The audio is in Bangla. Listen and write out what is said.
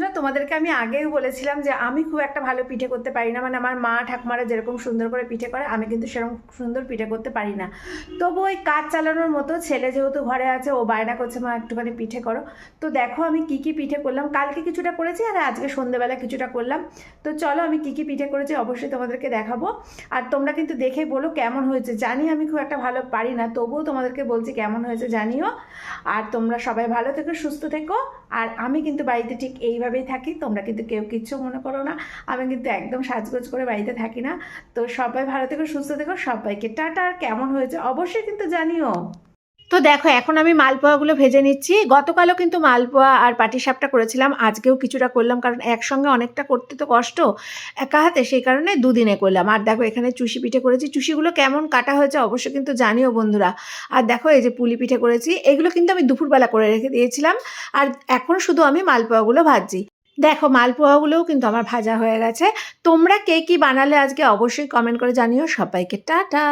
বন্ধুরা, তোমাদেরকে আমি আগেও বলেছিলাম যে আমি খুব একটা ভালো পিঠে করতে পারি না, মানে আমার মা ঠাকুমারা যেরকম সুন্দর করে পিঠে করে আমি কিন্তু সেরকম সুন্দর পিঠে করতে পারি না। তবু ওই কাজ চালানোর মতো, ছেলে যেহেতু ঘরে আছে ও বায়না করছে মা একটুখানি পিঠে করো। তো দেখো আমি কি কি পিঠে করলাম, কালকে কিছুটা করেছি আর আজকে সন্ধ্যেবেলা কিছুটা করলাম। তো চলো আমি কি কি পিঠে করেছি অবশ্যই তোমাদেরকে দেখাবো। আর তোমরা কিন্তু দেখে বলো কেমন হয়েছে। জানি আমি খুব একটা ভালো পারি না, তবুও তোমাদেরকে বলছি কেমন হয়েছে জানিও। আর তোমরা সবাই ভালো থেকো, সুস্থ থেকো। আর আমি কিন্তু বাড়িতে ঠিক এইভাবেই থাকি, তোমরা কিন্তু কেউ কিচ্ছু মনে করো না। আমি কিন্তু একদম সাজগোজ করে বাড়িতে থাকি না। তো সবাই ভালো থেকো, সুস্থ থেকো, সবাইকে টাটা। আর কেমন হয়েছে অবশ্যই কিন্তু জানিও। তো দেখো এখন আমি মালপোয়াগুলো ভেজে নিচ্ছি। গতকালও কিন্তু মালপোয়া আর পাটিসাপটা করেছিলাম, আজকেও কিছুটা করলাম, কারণ একসঙ্গে অনেকটা করতে তো কষ্ট একা হাতে, সেই কারণে দুদিনে করলাম। আর দেখো এখানে চুষি পিঠে করেছি, চুষিগুলো কেমন কাটা হয়েছে অবশ্যই কিন্তু জানিও বন্ধুরা। আর দেখো এই যে পুলি পিঠে করেছি, এগুলো কিন্তু আমি দুপুরবেলা করে রেখে দিয়েছিলাম। আর এখন শুধু আমি মালপোয়াগুলো ভাজছি। দেখো মালপোয়াগুলোও কিন্তু আমার ভাজা হয়ে গেছে। তোমরা কে কী বানালে আজকে অবশ্যই কমেন্ট করে জানিও। সবাইকে টাটা।